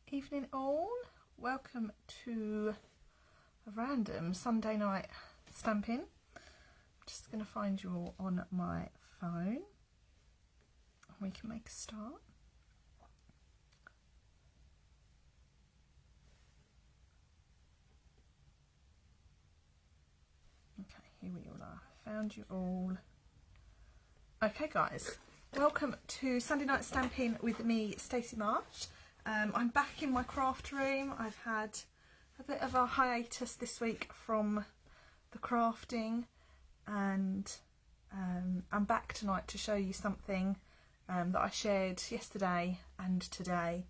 Evening all, welcome to a random Sunday night stamping. I'm just going to find you all on my phone and we can make a start. Okay, here we all are. Found you all. Okay guys, welcome to Sunday night stamping with me, Stacey Marsh. I'm back in my craft room. I've had a bit of a hiatus this week from the crafting, and I'm back tonight to show you something that I shared yesterday and today,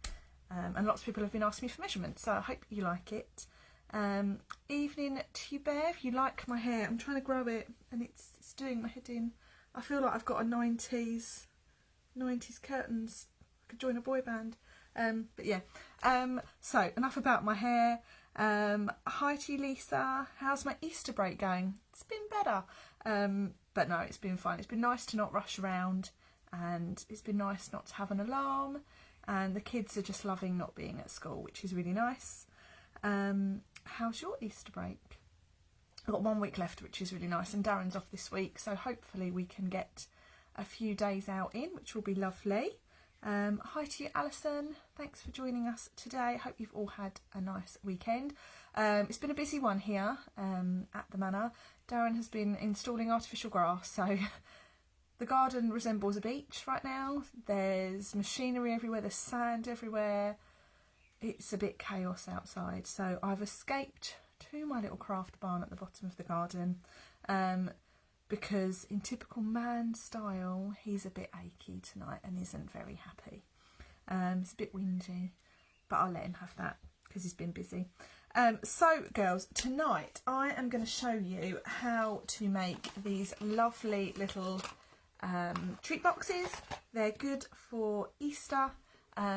and lots of people have been asking me for measurements, so I hope you like it. Evening to you, Bev. You like my hair? I'm trying to grow it and it's doing my head in. I feel like I've got a 90s curtains. I could join a boy band. But yeah, so enough about my hair. Hi to you, Lisa. How's my Easter break going? It's been better, but no, it's been fine. It's been nice to not rush around, and it's been nice not to have an alarm, and the kids are just loving not being at school, which is really nice. How's your Easter break? I've got 1 week left, which is really nice, and Darren's off this week, so hopefully we can get a few days out in, which will be lovely. Hi to you, Alison. Thanks for joining us today. Hope you've all had a nice weekend. It's been a busy one here at the manor. Darren has been installing artificial grass, so the garden resembles a beach right now. There's machinery everywhere, there's sand everywhere. It's a bit chaos outside, so I've escaped to my little craft barn at the bottom of the garden. Because in typical man style, he's a bit achy tonight and isn't very happy. He's a bit whingy, but I'll let him have that because he's been busy. So girls, tonight I am going to show you how to make these lovely little treat boxes. They're good for Easter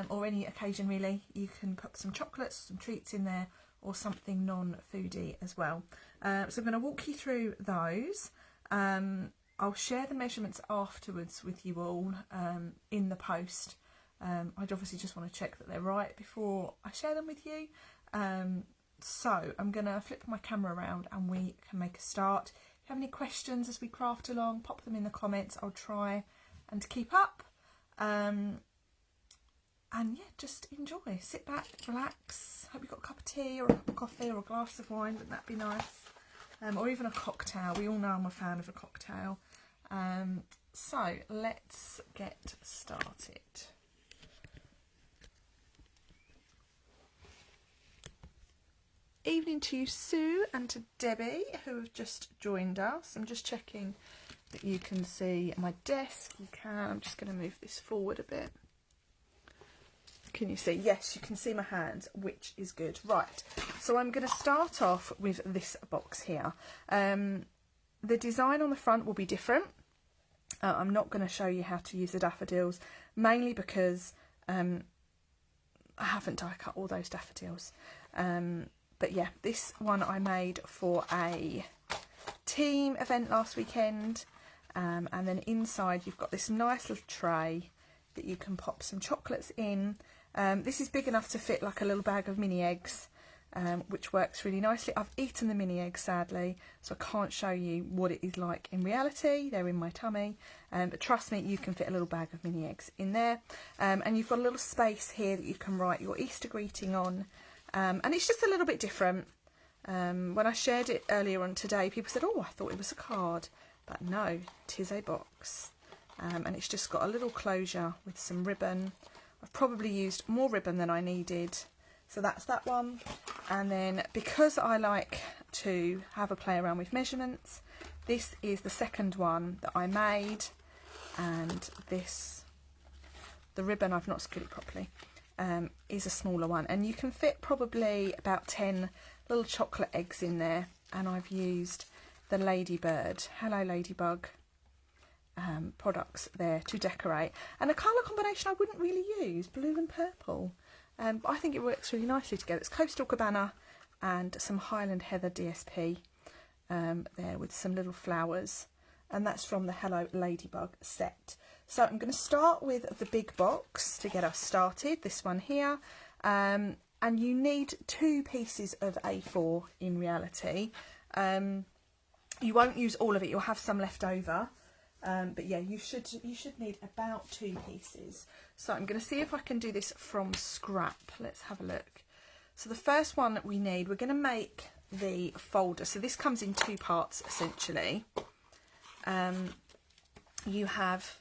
or any occasion really. You can put some chocolates, some treats in there, or something non-foodie as well. So I'm going to walk you through those. I'll share the measurements afterwards with you all in the post. I'd obviously just want to check that they're right before I share them with you. So I'm going to flip my camera around and we can make a start. If you have any questions as we craft along, pop them in the comments. I'll try and keep up. And yeah, just enjoy. Sit back, relax. Hope you've got a cup of tea or a cup of coffee or a glass of wine. Wouldn't that be nice? Or even a cocktail. We all know I'm a fan of a cocktail. So let's get started. Evening to you, Sue, and to Debbie, who have just joined us. I'm just checking that you can see my desk. You can. I'm just going to move this forward a bit. Can you see? Yes, you can see my hands, which is good. Right, so I'm going to start off with this box here. The design on the front will be different. I'm not going to show you how to use the daffodils, mainly because I haven't die cut all those daffodils. But yeah, this one I made for a team event last weekend. And then inside you've got this nice little tray that you can pop some chocolates in. This is big enough to fit like a little bag of mini eggs, which works really nicely. I've eaten the mini eggs sadly, so I can't show you what it is like in reality. They're in my tummy, but trust me, you can fit a little bag of mini eggs in there. And you've got a little space here that you can write your Easter greeting on, and it's just a little bit different. When I shared it earlier on today, people said, oh, I thought it was a card, but no, it is a box. And it's just got a little closure with some ribbon. I've probably used more ribbon than I needed, so that's that one. And then because I like to have a play around with measurements, this is the second one that I made, and this, the ribbon, I've not screwed it properly, is a smaller one, and you can fit probably about 10 little chocolate eggs in there. And I've used the Ladybird, Hello Ladybug, products there to decorate, and a colour combination I wouldn't really use, blue and purple, but I think it works really nicely together. It's Coastal Cabana and some Highland Heather DSP there with some little flowers, and that's from the Hello Ladybug set. So I'm going to start with the big box to get us started, this one here. and you need 2 pieces of A4 in reality. You won't use all of it, you'll have some left over, but yeah, you should need about 2 pieces. So I'm going to see if I can do this from scrap. Let's have a look. So the first one that we need, we're going to make the folder. So this comes in 2 parts essentially. You have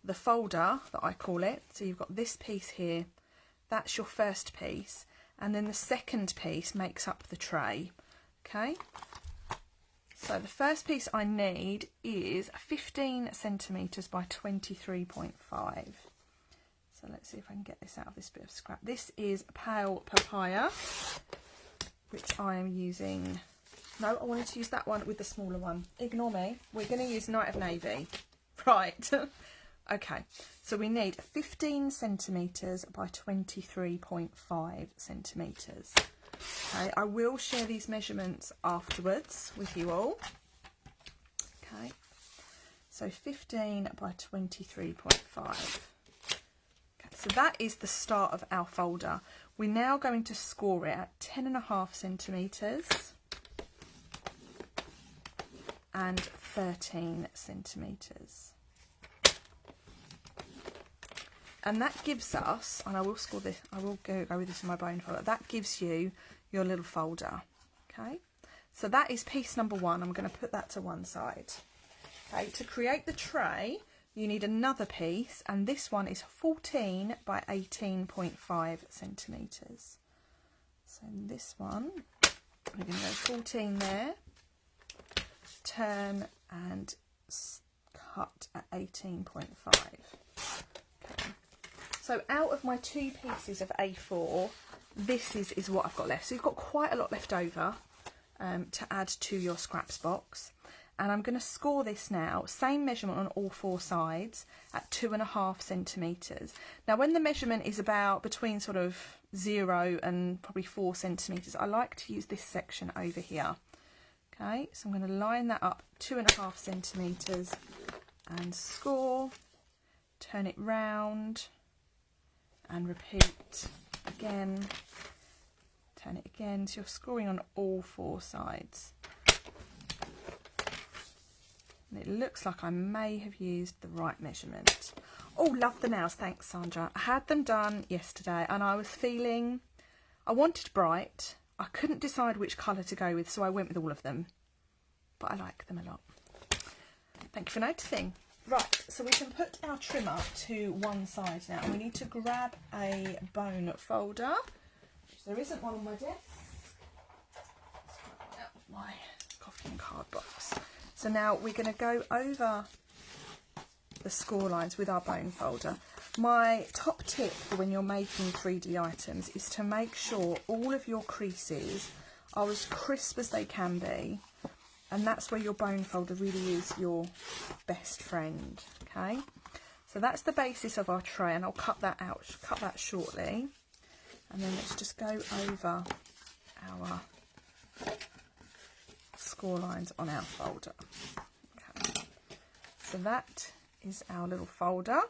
the folder that I call it, so you've got this piece here, that's your first piece, and then the second piece makes up the tray. Okay, so the first piece I need is 15 centimetres by 23.5. So let's see if I can get this out of this bit of scrap. This is pale papaya, which I am using. No, I wanted to use that one with the smaller one. Ignore me. We're going to use Night of Navy. Right. Okay, so we need 15 centimetres by 23.5 centimetres. Okay, I will share these measurements afterwards with you all. Okay, so 15 by 23.5. Okay, so that is the start of our folder. We're now going to score it at 10.5 centimetres and 13 centimetres. And that gives us, and I will score this, I will go with this in my bone folder, that gives you your little folder. Okay, so that is piece number 1. I'm going to put that to one side. Okay, to create the tray, you need another piece, and this one is 14 by 18.5 centimetres. So this one, we're going to go 14 there, turn and cut at 18.5. Okay. So out of my 2 pieces of A4, this is what I've got left. So you've got quite a lot left over to add to your scraps box. And I'm going to score this now, same measurement on all 4 sides, at 2.5 centimetres. Now when the measurement is about between sort of 0 and probably 4 centimetres, I like to use this section over here. Okay, so I'm going to line that up 2.5 centimetres and score, turn it round and repeat again, turn it again. So you're scoring on all 4 sides. And it looks like I may have used the right measurement. Oh, love the nails, thanks Sandra. I had them done yesterday and I was feeling, I wanted bright. I couldn't decide which colour to go with, so I went with all of them. But I like them a lot. Thank you for noticing. Right, so we can put our trimmer to one side now. We need to grab a bone folder, which there isn't one on my desk. Let's grab one out of my coffee and card box. So now we're going to go over the score lines with our bone folder. My top tip for when you're making 3D items is to make sure all of your creases are as crisp as they can be. And that's where your bone folder really is your best friend, okay? So that's the basis of our tray, and I'll cut that out, cut that shortly. And then let's just go over our score lines on our folder. Okay. So that is our little folder.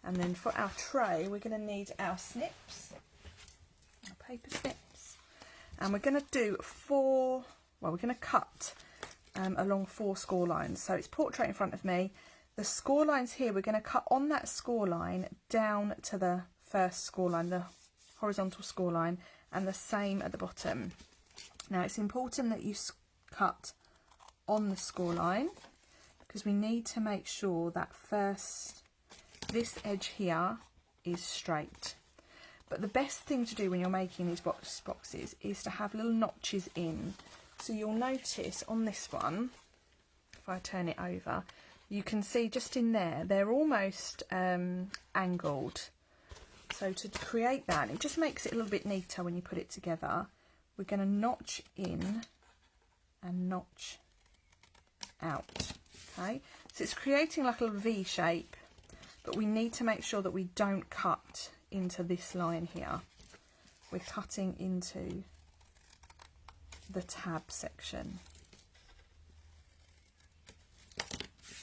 And then for our tray, we're going to need our snips, our paper snips. And we're going to do we're going to cut along 4 score lines. So it's portrait in front of me. The score lines here, we're going to cut on that score line down to the first score line, the horizontal score line, and the same at the bottom. Now it's important that you cut on the score line because we need to make sure that this edge here is straight. But the best thing to do when you're making these boxes is to have little notches in. So you'll notice on this one, if I turn it over, you can see just in there, they're almost angled. So to create that, it just makes it a little bit neater when you put it together. We're going to notch in and notch out. Okay, so it's creating like a little V shape, but we need to make sure that we don't cut into this line here. We're cutting into the tab section.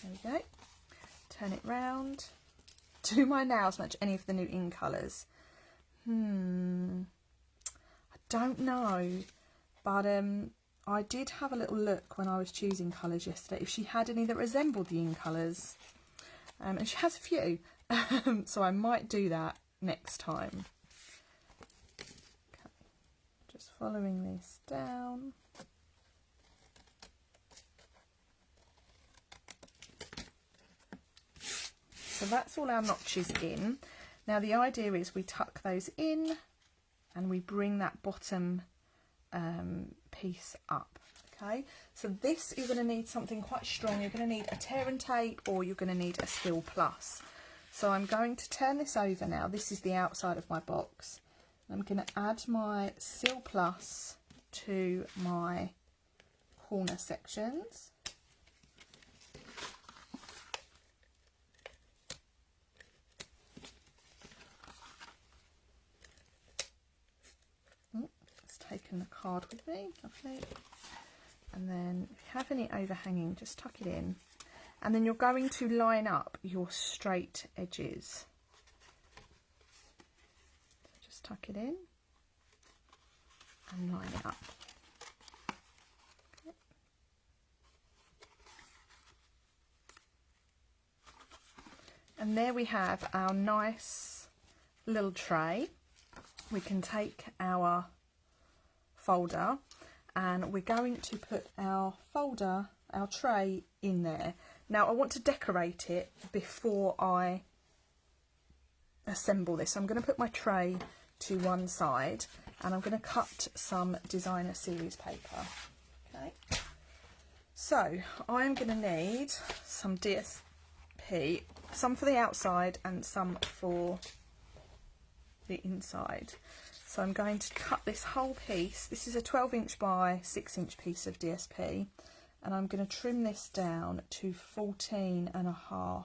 There we go. Turn it round. Do my nails match any of the new in colours? I don't know, but I did have a little look when I was choosing colours yesterday if she had any that resembled the in colours, and she has a few, so I might do that next time. Okay. Just following this down. So that's all our notches in. Now the idea is we tuck those in and we bring that bottom piece up. Okay, so this, you're going to need something quite strong. You're going to need a tear and tape, or you're going to need a Seal Plus. So I'm going to turn this over now. This is the outside of my box. I'm going to add my Seal Plus to my corner sections. Taken the card with me, lovely. And then if you have any overhanging, just tuck it in, and then you're going to line up your straight edges. So just tuck it in and line it up. Okay. And there we have our nice little tray. We can take our folder, and we're going to put our tray in there. Now I want to decorate it before I assemble this. So I'm going to put my tray to one side, and I'm going to cut some designer series paper. Okay, so I'm going to need some DSP, some for the outside and some for the inside. So I'm going to cut this whole piece. This is a 12" by 6" piece of DSP, and I'm going to trim this down to 14.5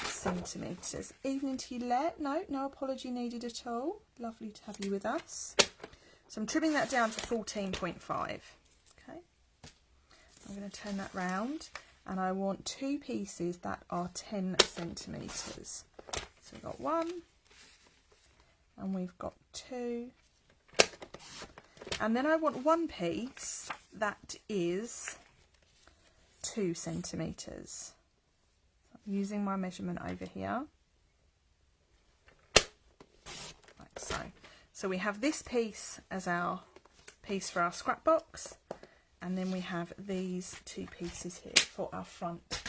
centimetres. Evening to you, Let. No apology needed at all. Lovely to have you with us. So I'm trimming that down to 14.5. Okay. I'm going to turn that round, and I want two pieces that are 10 centimetres. So we've got one, and we've got two, and then I want one piece that is 2 centimetres. I'm using my measurement over here, like so. So we have this piece as our piece for our scrap box, and then we have these two pieces here for our front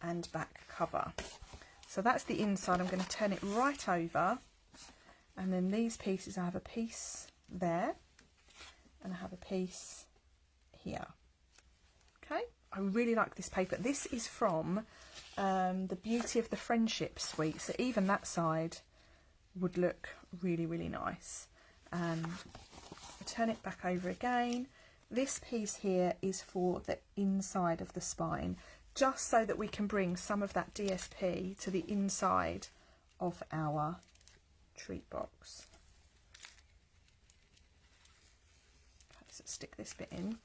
and back cover. So that's the inside. I'm going to turn it right over. And then these pieces, I have a piece there, and I have a piece here. Okay, I really like this paper. This is from the Beauty of the Friendship suite, so even that side would look really, really nice. And turn it back over again. This piece here is for the inside of the spine, just so that we can bring some of that DSP to the inside of our treat box. Okay, so stick this bit in.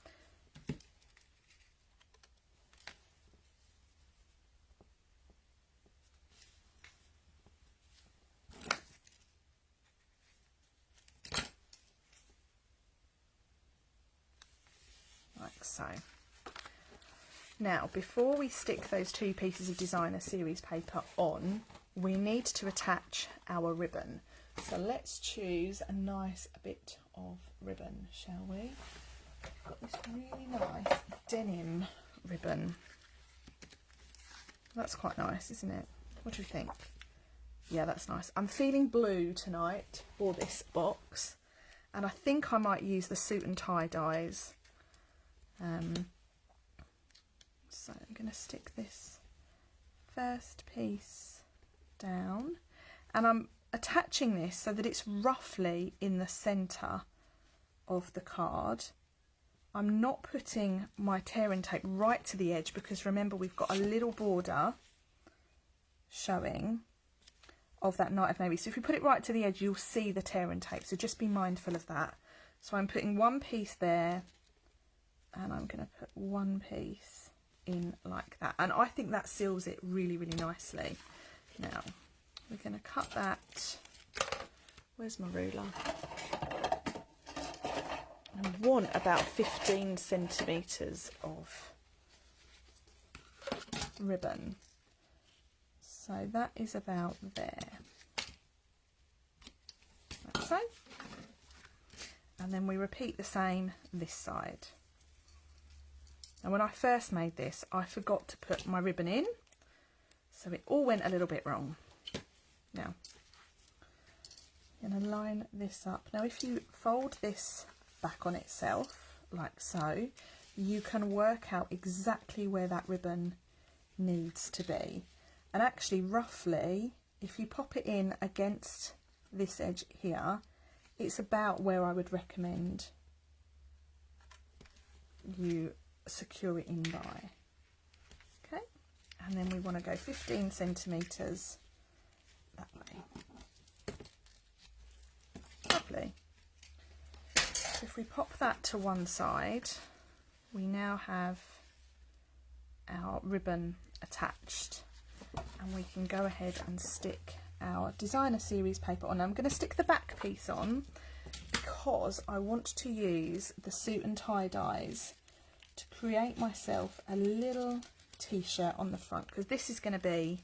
Like so. Now, before we stick those two pieces of designer series paper on, we need to attach our ribbon. So let's choose a nice bit of ribbon, shall we? Got this really nice denim ribbon. That's quite nice, isn't it? What do you think? Yeah, that's nice. I'm feeling blue tonight for this box, and I think I might use the suit and tie dies. So I'm going to stick this first piece down, and I'm attaching this so that it's roughly in the centre of the card. I'm not putting my tear and tape right to the edge, because remember, we've got a little border showing of that Night of Navy. So if you put it right to the edge, you'll see the tear and tape, so just be mindful of that. So I'm putting one piece there, and I'm going to put one piece in like that, and I think that seals it really, really nicely. Now we're going to cut that Where's my ruler? I want about 15 centimetres of ribbon. So that is about there. Like so. And then we repeat the same this side. And when I first made this, I forgot to put my ribbon in, so it all went a little bit wrong. Now, I'm going to line this up. Now, if you fold this back on itself, like so, you can work out exactly where that ribbon needs to be. And actually, roughly, if you pop it in against this edge here, it's about where I would recommend you secure it in by. Okay, and then we want to go 15 centimetres that way. Lovely. So if we pop that to one side, we now have our ribbon attached, and we can go ahead and stick our designer series paper on. I'm going to stick the back piece on because I want to use the suit and tie dies to create myself a little t-shirt on the front, because this is going to be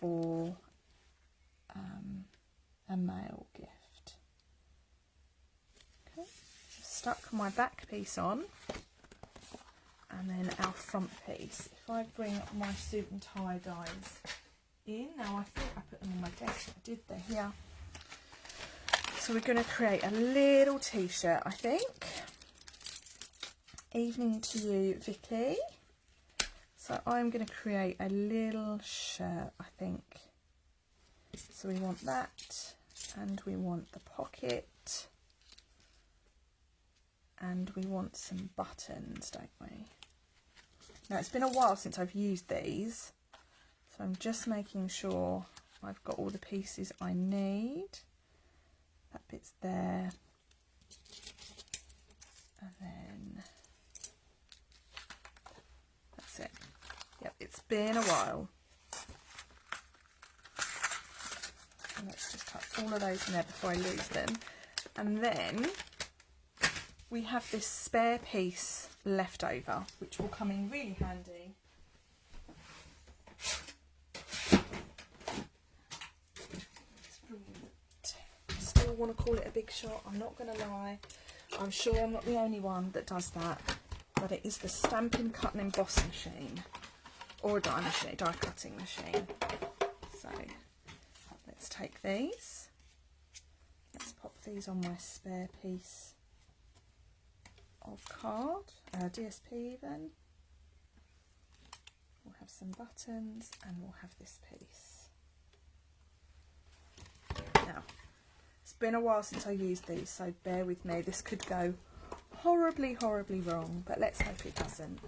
for a male gift. Okay, stuck my back piece on, and then our front piece. If I bring my suit and tie dies in, now I think I put them on my desk. I did, they're here. So we're going to create a little t-shirt, I think. Evening to you, Vicky. So I'm going to create a little shirt, I think. So we want that, and we want the pocket, and we want some buttons, don't we? Now, it's been a while since I've used these, so I'm just making sure I've got all the pieces I need. That bit's there, and then that's it. Yep, it's been a while. And let's just tuck all of those in there before I lose them. And then we have this spare piece left over, which will come in really handy. Still want to call it a big shot, I'm not going to lie. I'm sure I'm not the only one that does that, but it is the Stampin' Cut and Emboss machine, or a die cutting machine. So let's take these, let's pop these on my spare piece of card, DSP even. We'll have some buttons, and we'll have this piece. Now, it's been a while since I used these, so bear with me. This could go horribly, horribly wrong, but let's hope it doesn't.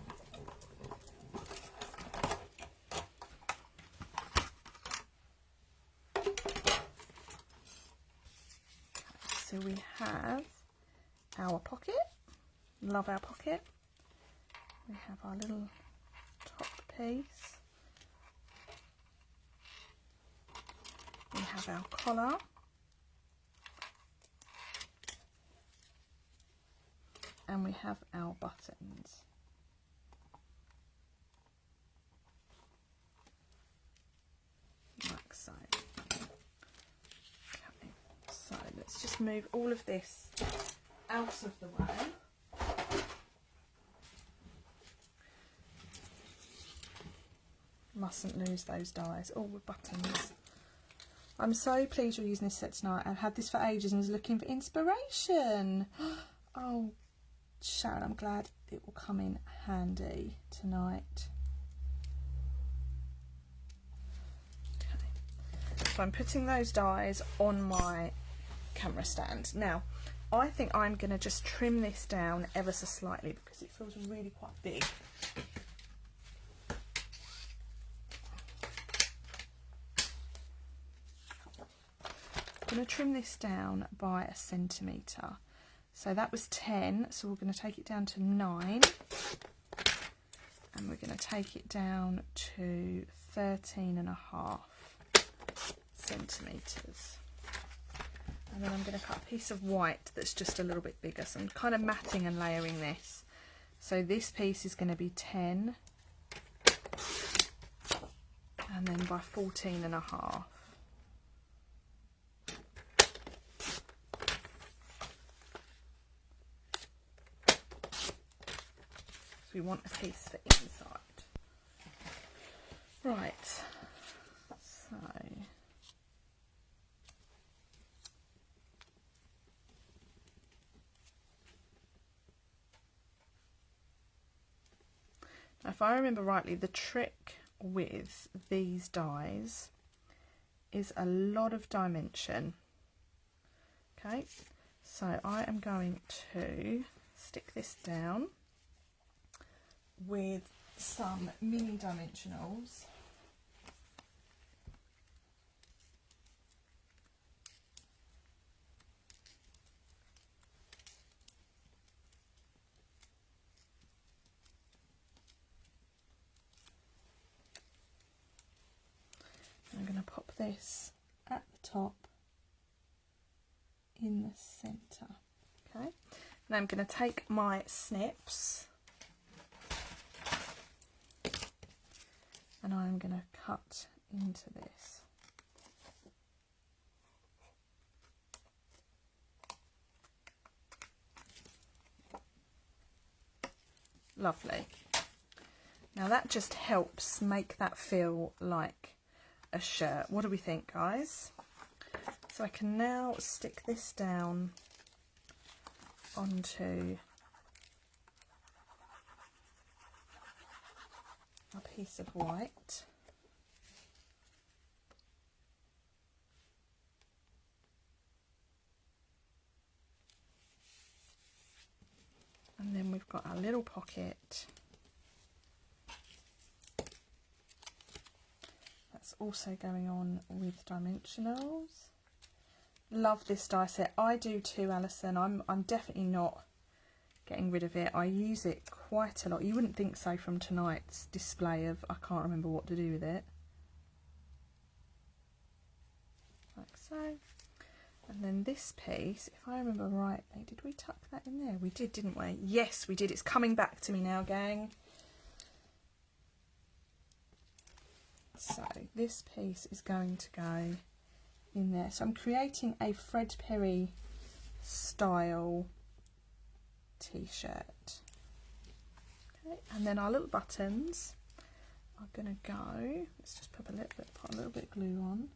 So we have our pocket. Love our pocket. We have our little top piece. We have our collar. And we have our buttons. Like so. Okay, so let's just move all of this out of the way. Mustn't lose those dies. Oh, with buttons. I'm so pleased you're using this set tonight. I've had this for ages and was looking for inspiration. Oh, Sharon, I'm glad it will come in handy tonight. Okay. So I'm putting those dies on my camera stand. Now, I think I'm going to just trim this down ever so slightly because it feels really quite big. I'm going to trim this down by 1 centimetre. So that was 10, so we're going to take it down to 9, and we're going to take it down to 13.5 centimetres. And then I'm going to cut a piece of white that's just a little bit bigger. So I'm kind of matting and layering this. So this piece is going to be 10 and then by 14.5. So we want a piece for inside. Right, so now if I remember rightly, the trick with these dies is a lot of dimension. Okay, so I am going to stick this down with some mini dimensionals. I'm going to pop this at the top in the centre. Okay, now I'm going to take my snips and I'm going to cut into this. Lovely. Now that just helps make that feel like a shirt. What do we think, guys? So I can now stick this down onto a piece of white. And then we've got our little pocket. That's also going on with dimensionals. Love this die set. I do too, Alison. I'm definitely not getting rid of it. I use it quite a lot. You wouldn't think so from tonight's display of I can't remember what to do with it. Like so. And then this piece, if I remember rightly, did we tuck that in there? We did, didn't we? Yes, we did. It's coming back to me now, gang. So this piece is going to go in there. So I'm creating a Fred Perry style t-shirt. Okay, and then our little buttons are going to go. Let's just put a little bit of glue on.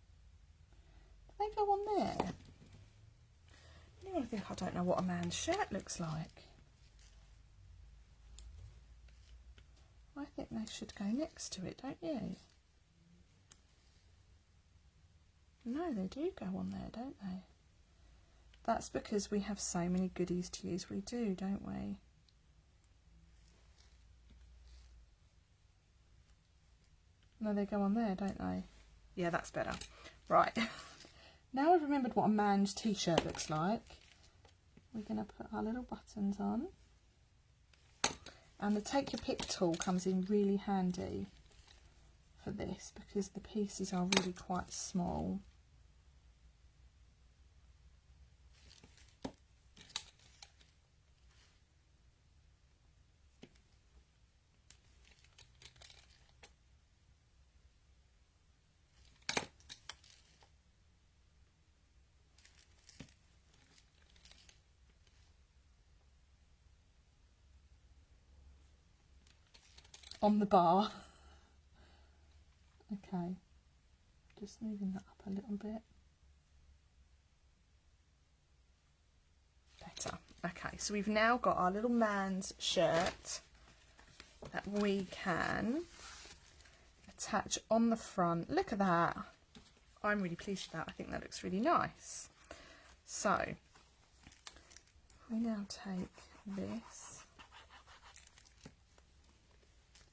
Do they go on there? You're going to think I don't know what a man's shirt looks like. I think they should go next to it, don't you? No, they do go on there, don't they? That's because we have so many goodies to use. We do, don't we? No, they go on there, don't they? Yeah, that's better. Right. Now I've remembered what a man's t-shirt looks like. We're going to put our little buttons on. And the take your pick tool comes in really handy for this because the pieces are really quite small. On the bar. Okay, just moving that up a little bit. Better. Okay, so we've now got our little man's shirt that we can attach on the front. Look at that. I'm really pleased with that. I think that looks really nice. So we now take this.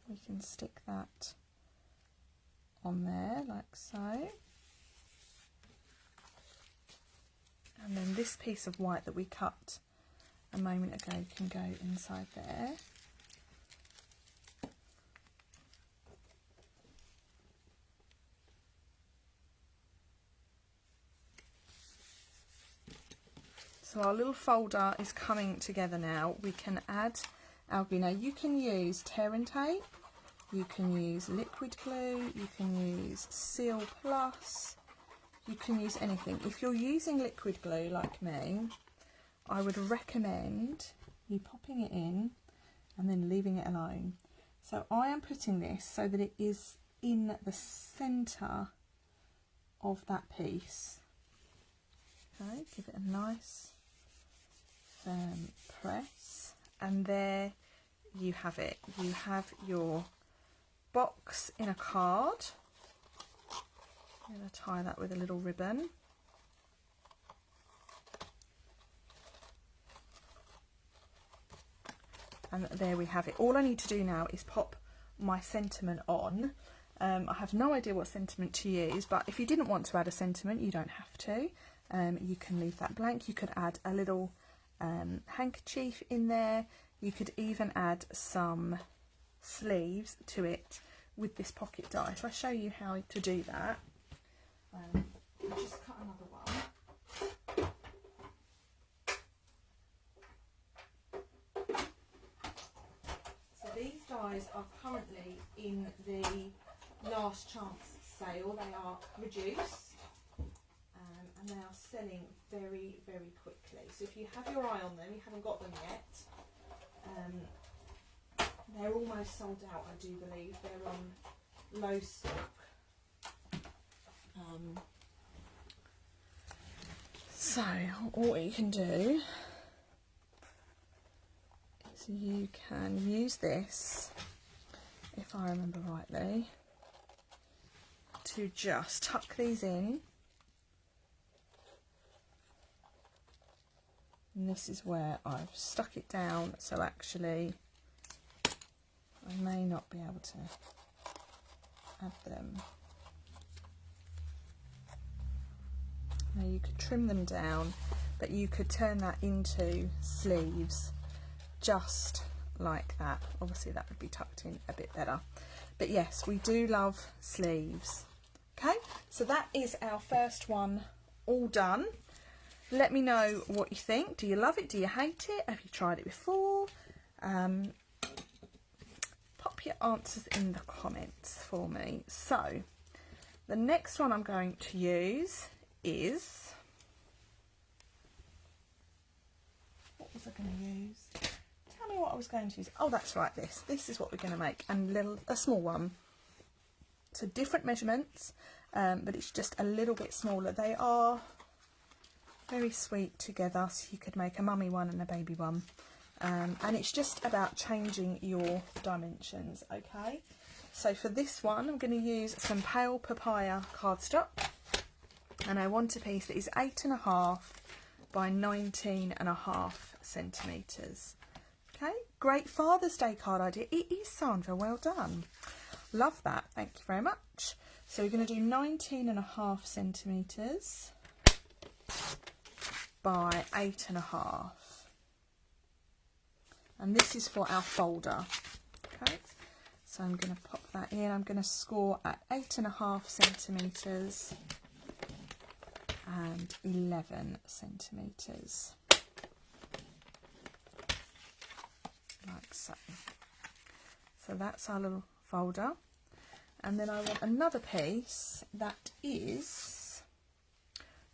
We can stick that on there like so. And then this piece of white that we cut a moment ago can go inside there. So our little folder is coming together now. We can add our glue. Now you can use tear and tape, you can use liquid glue, you can use Seal Plus, you can use anything. If you're using liquid glue like me, I would recommend you popping it in and then leaving it alone. So I am putting this so that it is in the centre of that piece. Okay, give it a nice firm press, and there you have it. You have your box in a card. I'm going to tie that with a little ribbon. And there we have it. All I need to do now is pop my sentiment on. I have no idea what sentiment to use, but if you didn't want to add a sentiment, you don't have to. You can leave that blank. You could add a little handkerchief in there. You could even add some sleeves to it with this pocket die. If I show you how to do that, I'll just cut another one. So these dies are currently in the last chance sale. They are reduced. And they are selling very, very quickly. So if you have your eye on them, you haven't got them yet, they're almost sold out, I do believe. They're on low stock. So what you can do is you can use this, if I remember rightly, to just tuck these in. And this is where I've stuck it down, so actually I may not be able to add them. Now you could trim them down, but you could turn that into sleeves just like that. Obviously that would be tucked in a bit better. But yes, we do love sleeves. Okay, so that is our first one all done. Let me know what you think. Do you love it? Do you hate it? Have you tried it before? Pop your answers in the comments for me. So, the next one I'm going to use is... What was I going to use? Tell me what I was going to use. Oh, that's right, this. This is what we're going to make. And a small one. So, different measurements, but it's just a little bit smaller. They are very sweet together, so you could make a mummy one and a baby one, and it's just about changing your dimensions. Okay, so for this one I'm going to use some pale papaya cardstock, and I want a piece that is 8.5 by 19.5 centimetres. Okay, great Father's Day card idea. It is, Sandra, well done. Love that, thank you very much. So we're going to do 19.5 centimetres by 8.5, and this is for our folder. Okay, so I'm going to pop that in. I'm going to score at 8.5 centimetres and 11 centimetres, like so. So that's our little folder, and then I want another piece that is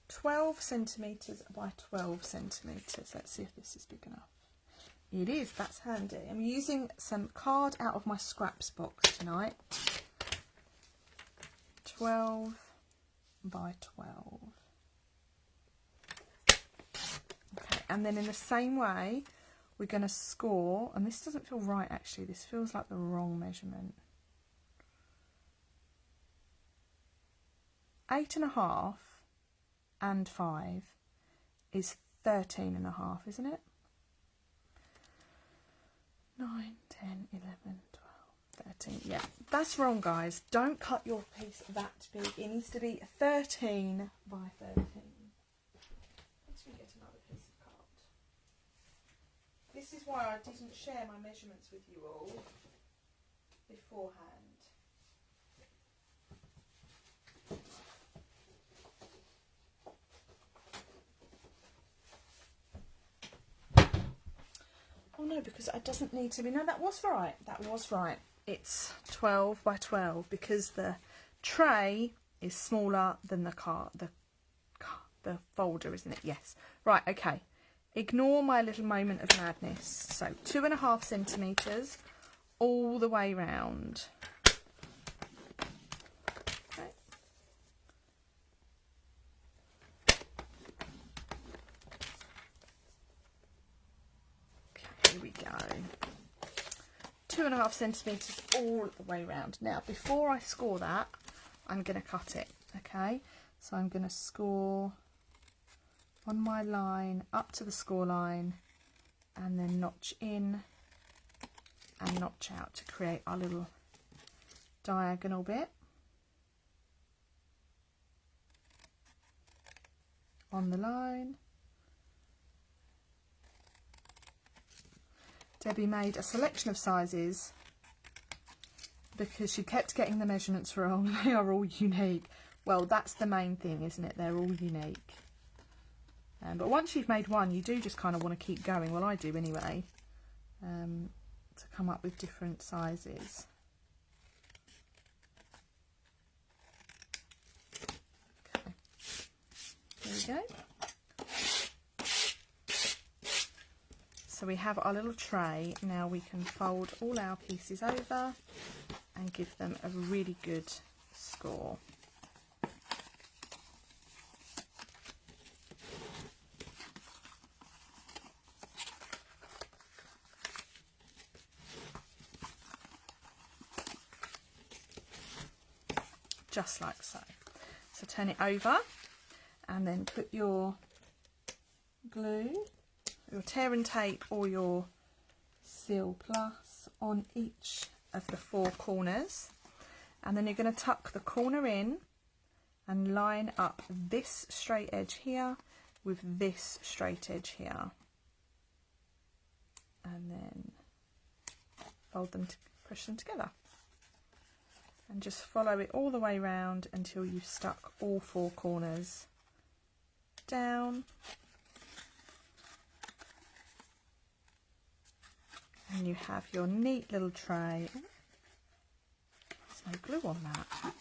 12 centimetres by 12 centimetres. Let's see if this is big enough. It is, that's handy. I'm using some card out of my scraps box tonight. 12 by 12. Okay, and then in the same way, we're going to score, and this doesn't feel right actually, this feels like the wrong measurement. 8.5 and 5 is 13.5, isn't it? 9, 10, 11, 12, 13. Yeah, that's wrong, guys. Don't cut your piece that big. It needs to be 13 by 13. Let's get another piece of card. This is why I didn't share my measurements with you all beforehand. no, because it doesn't need to be. No, that was right. That was right. It's 12 by 12 because the tray is smaller than the folder, isn't it? Yes. Right, okay. Ignore my little moment of madness. So 2.5 centimetres all the way round. Okay. Okay, here we go. 2.5 centimetres all the way round. Now, before I score that, I'm going to cut it. Okay, so I'm going to score on my line up to the score line and then notch in and notch out to create our little diagonal bit on the line. Debbie made a selection of sizes because she kept getting the measurements wrong. They are all unique. Well, that's the main thing, isn't it? They're all unique. But once you've made one, you do just kind of want to keep going. Well, I do anyway, to come up with different sizes. Okay, there we go. So we have our little tray. Now we can fold all our pieces over and give them a really good score. Just like so. So turn it over and then put your glue, your tear and tape or your Seal Plus on each of the 4 corners, and then you're going to tuck the corner in and line up this straight edge here with this straight edge here, and then fold them, push them together. And just follow it all the way round until you've stuck all 4 corners down. And you have your neat little tray. There's no glue on that.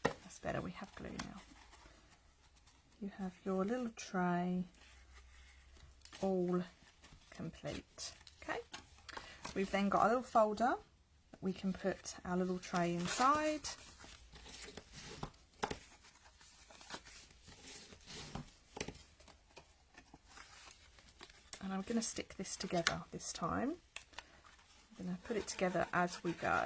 That's better, we have glue now. You have your little tray all complete. Okay. We've then got a little folder that we can put our little tray inside. And I'm going to stick this together this time. I'm going to put it together as we go.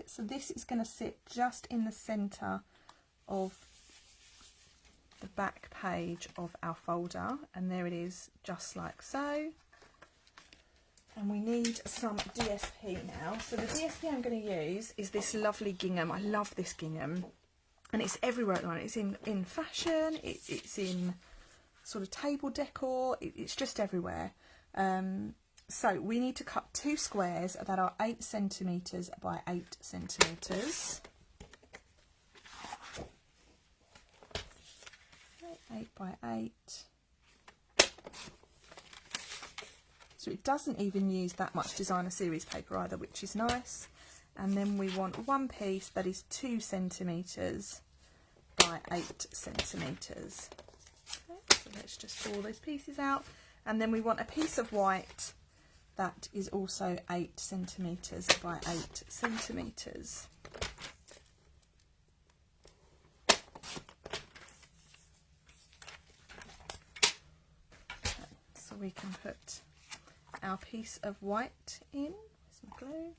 So this is going to sit just in the centre of the back page of our folder, and there it is, just like so. And we need some DSP now. So the DSP I'm going to use is this lovely gingham. I love this gingham, and it's everywhere at the moment. It's in fashion, it's in sort of table decor, it's just everywhere. So we need to cut 2 squares that are 8 centimetres by 8 centimetres. 8 by 8. So it doesn't even use that much designer series paper either, which is nice. And then we want one piece that is 2 centimetres by 8 centimetres. Okay, so let's just draw those pieces out. And then we want a piece of white that is also 8 centimetres by 8 centimetres. Okay, so we can put our piece of white in. Where's my glue?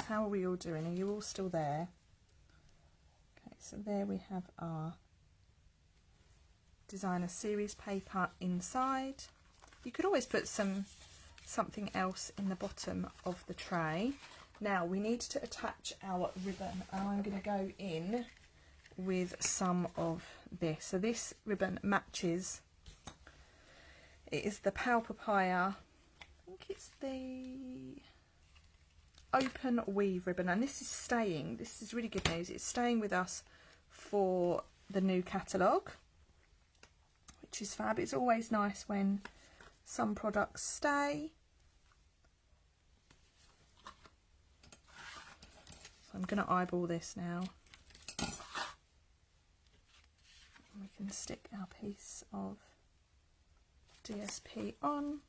How are we all doing? Are you all still there? Okay, so there we have our designer series paper inside. You could always put some something else in the bottom of the tray. Now we need to attach our ribbon, and I'm going to go in with some of this. So this ribbon matches, it is the Pal Papaya, I think it's the open weave ribbon, and this is staying, this is really good news, it's staying with us for the new catalogue, which is fab. It's always nice when some products stay. I'm going to eyeball this now. We can stick our piece of DSP on.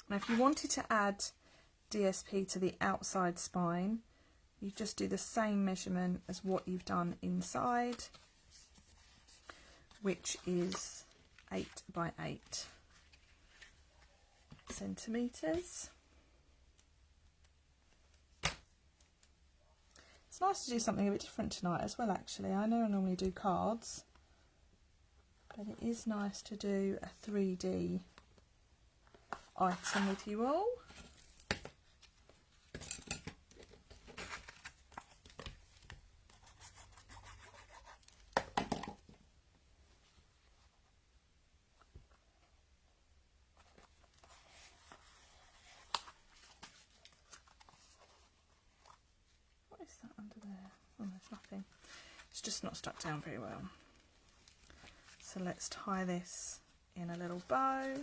Now if you wanted to add DSP to the outside spine, you just do the same measurement as what you've done inside, which is 8 by 8 centimetres. It's nice to do something a bit different tonight as well, actually. I know I normally do cards, but it is nice to do a 3D item with you all. What is that under there? Oh, there's nothing. It's just not stuck down very well. So let's tie this in a little bow.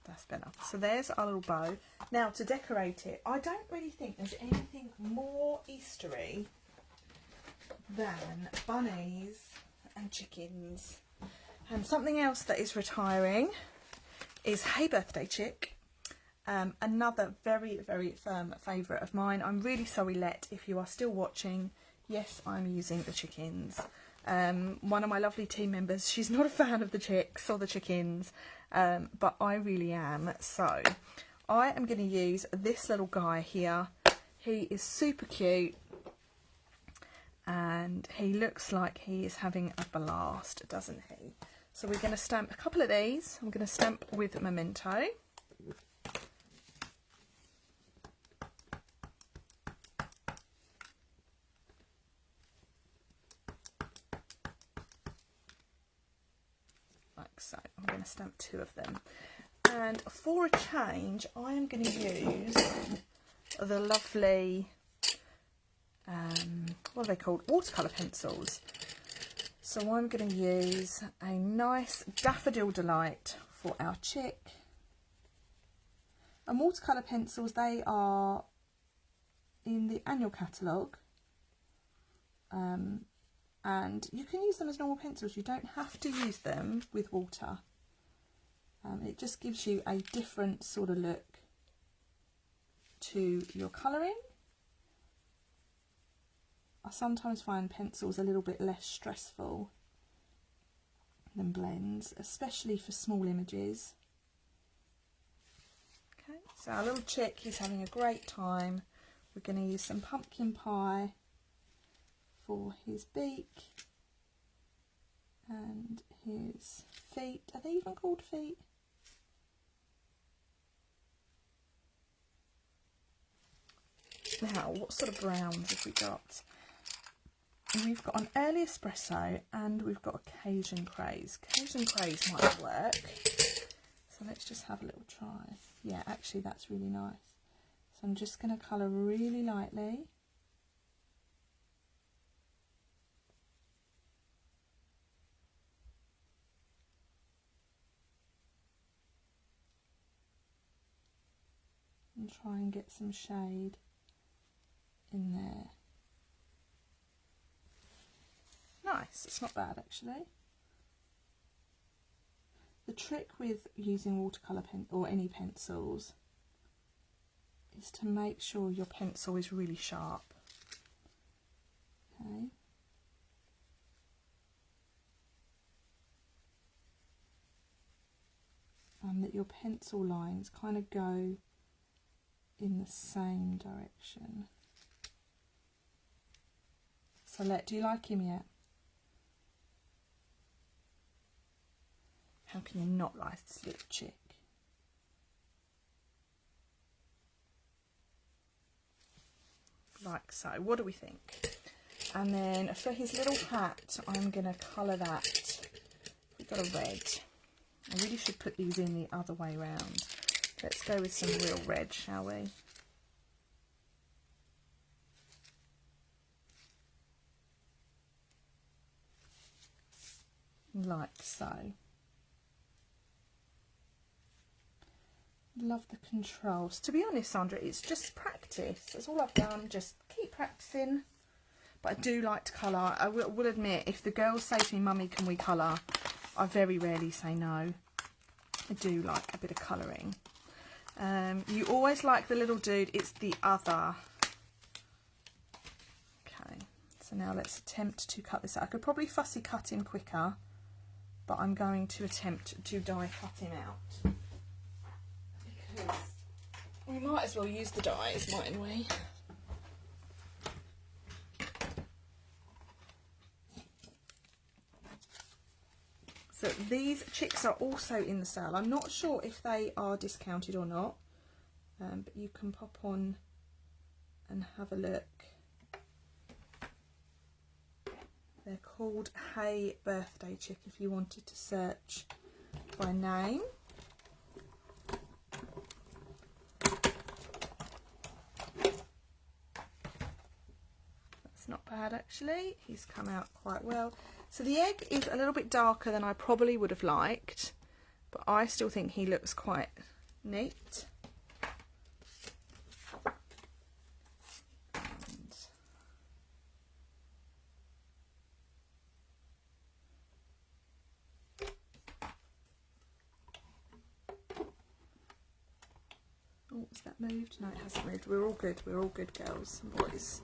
That's better. So there's our little bow. Now to decorate it, I don't really think there's anything more Eastery than bunnies and chickens. And something else that is retiring is Hey Birthday Chick. Another very, very firm favourite of mine. I'm really sorry, Let, if you are still watching. Yes, I'm using the chickens. One of my lovely team members, she's not a fan of the chicks or the chickens, but I really am. So I am going to use this little guy here. He is super cute and he looks like he is having a blast, doesn't he? So we're going to stamp a couple of these. I'm going to stamp with Memento. Like so. I'm going to stamp 2 of them. And for a change, I am going to use the lovely, what are they called? Watercolor pencils. So I'm going to use a nice Daffodil Delight for our chick. And watercolor pencils, they are in the annual catalogue. And you can use them as normal pencils. You don't have to use them with water. It just gives you a different sort of look to your colouring. I sometimes find pencils a little bit less stressful than blends, especially for small images. Okay, so our little chick, he's having a great time. We're going to use some pumpkin pie for his beak and his feet. Are they even called feet? Now, what sort of browns have we got? We've got an early espresso and we've got a Cajun craze. Cajun craze might work. So let's just have a little try. Yeah, actually that's really nice. So I'm just going to colour really lightly. And try and get some shade in there. Nice, it's not bad actually. The trick with using watercolour pen or any pencils is to make sure your pencil is really sharp. Okay. And that your pencil lines kind of go in the same direction. So do you like him yet? How can you not like this little chick? Like so. What do we think? And then for his little hat, I'm going to colour that. We've got a red. I really should put these in the other way round. Let's go with some real red, shall we? Like so. Love the controls. To be honest, Sandra, it's just practice. That's all I've done. Just keep practicing. But I do like to colour. I will admit, if the girls say to me, Mummy, can we colour? I very rarely say no. I do like a bit of colouring. You always like the little dude. It's the other. Okay. So now let's attempt to cut this out. I could probably fussy cut him quicker, but I'm going to attempt to die cut him out. Because we might as well use the dies, mightn't we? So these chicks are also in the sale. I'm not sure if they are discounted or not, but you can pop on and have a look. They're called Hey Birthday Chick if you wanted to search by name. That's not bad actually. He's come out quite well. So the egg is a little bit darker than I probably would have liked, but I still think he looks quite neat. And oh, has that moved? No, it hasn't moved. We're all good. We're all good, girls and boys.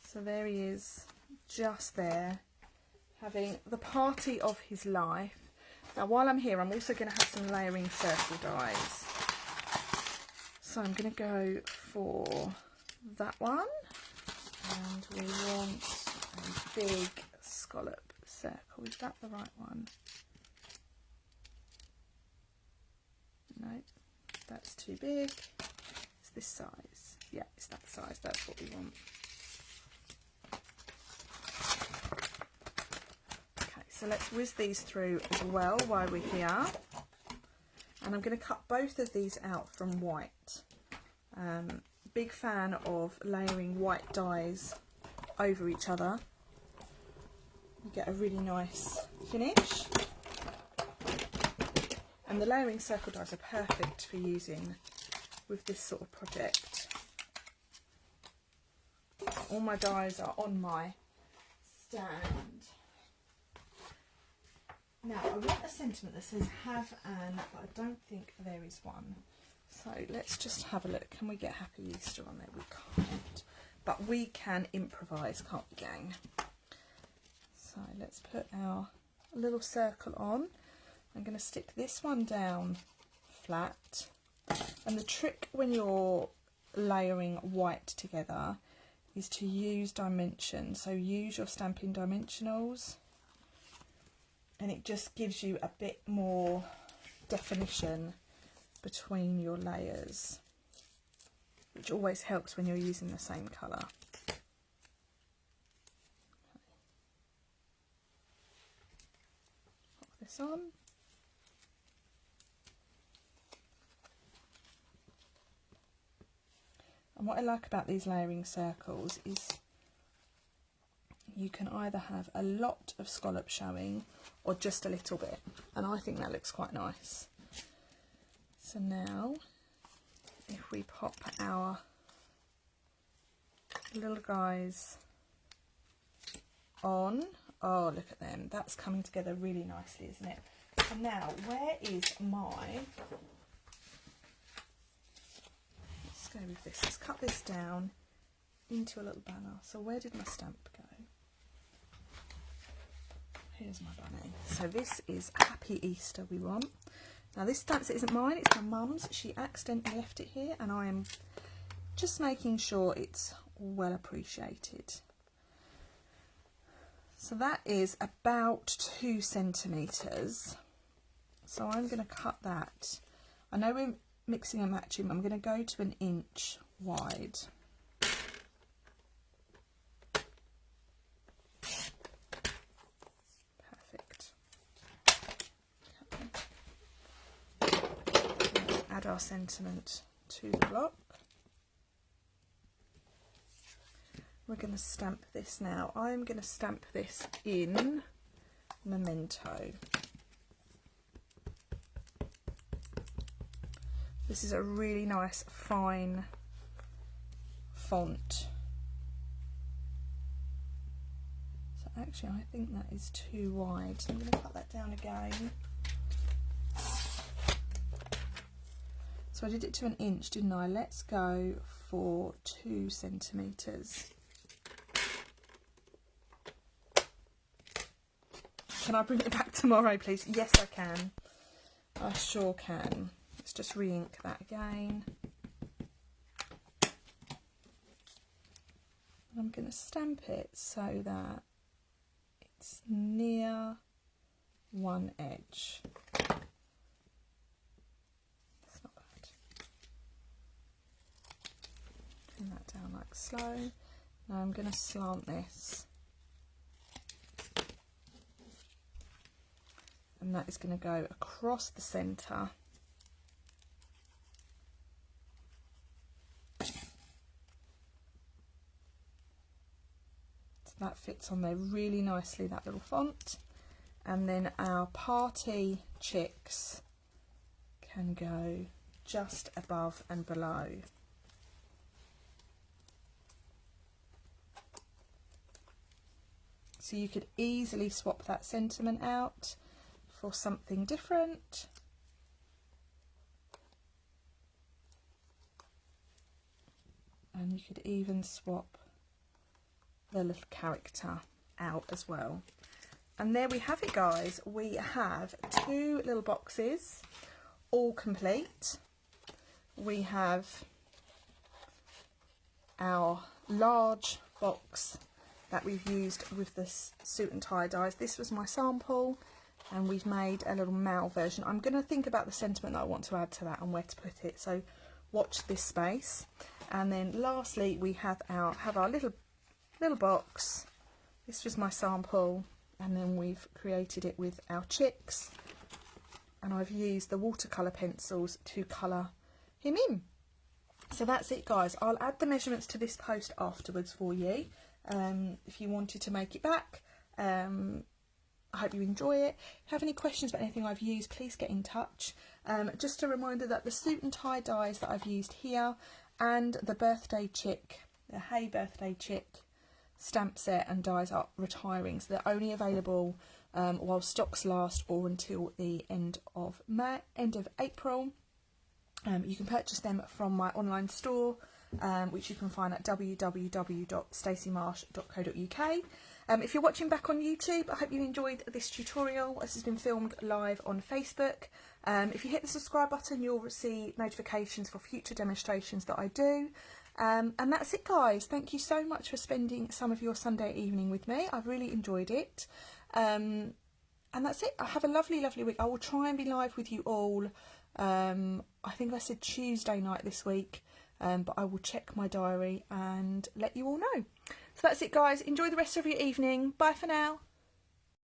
So there he is, just there, having the party of his life. Now while I'm here, I'm also going to have some layering circle dies. So I'm going to go for that one. And we want a big scallop circle. Is that the right one? No, that's too big. It's this size. Yeah, it's that size. That's what we want. So let's whiz these through as well while we're here. And I'm going to cut both of these out from white. Big fan of layering white dies over each other. You get a really nice finish. And the layering circle dies are perfect for using with this sort of project. All my dies are on my stand. Now, I want a sentiment that says have an, but I don't think there is one. So let's just have a look. Can we get Happy Easter on there? We can't. But we can improvise, can't we, gang? So let's put our little circle on. I'm going to stick this one down flat. And the trick when you're layering white together is to use dimension. So use your Stampin' dimensionals. And it just gives you a bit more definition between your layers, which always helps when you're using the same colour. Pop this on. And what I like about these layering circles is you can either have a lot of scallop showing or just a little bit, and I think that looks quite nice. So now if we pop our little guys on, oh look at them, that's coming together really nicely, isn't it? And now where is my, let's go with this, let's cut this down into a little banner. So where did my stamp go? Here's my bunny. So this is Happy Easter we want. Now this stamp set isn't mine, it's my mum's. She accidentally left it here and I am just making sure it's well appreciated. So that is about 2 centimetres. So I'm going to cut that. I know we're mixing and matching, I'm going to go to 1 inch wide. Perfect. Let's add our sentiment to the block. We're going to stamp this now. I'm going to stamp this in Memento. This is a really nice fine font. So actually I think that is too wide, so I'm going to cut that down again. So I did it to 1 inch, didn't I? Let's go for 2 centimetres. Can I bring it back tomorrow, please? Yes, I can. I sure can. Let's just re-ink that again. I'm going to stamp it so that it's near one edge. That's not bad. Turn that down like slow. Now I'm going to slant this. And that is going to go across the centre. So that fits on there really nicely, that little font. And then our party chicks can go just above and below. So you could easily swap that sentiment out for something different. And you could even swap the little character out as well. And there we have it, guys. We have 2 little boxes, all complete. We have our large box that we've used with the suit and tie dies. This was my sample, and we've made a little Mal version. I'm going to think about the sentiment that I want to add to that and where to put it, so watch this space. And then lastly we have our little box. This was my sample, and then we've created it with our chicks, and I've used the watercolor pencils to colour him in. So that's it, guys. I'll add the measurements to this post afterwards for you, if you wanted to make it back. I hope you enjoy it. If you have any questions about anything I've used, please get in touch. Just a reminder that the suit and tie dies that I've used here and the birthday chick, the Hey Birthday Chick stamp set and dies are retiring. So they're only available while stocks last, or until the end of April. You can purchase them from my online store, which you can find at www.staceymarsh.co.uk. If you're watching back on YouTube, I hope you enjoyed this tutorial. This has been filmed live on Facebook. If you hit the subscribe button, you'll receive notifications for future demonstrations that I do. And that's it, guys. Thank you so much for spending some of your Sunday evening with me. I've really enjoyed it. And that's it. I have a lovely, lovely week. I will try and be live with you all. I think I said Tuesday night this week, but I will check my diary and let you all know. So that's it, guys. Enjoy the rest of your evening. Bye for now.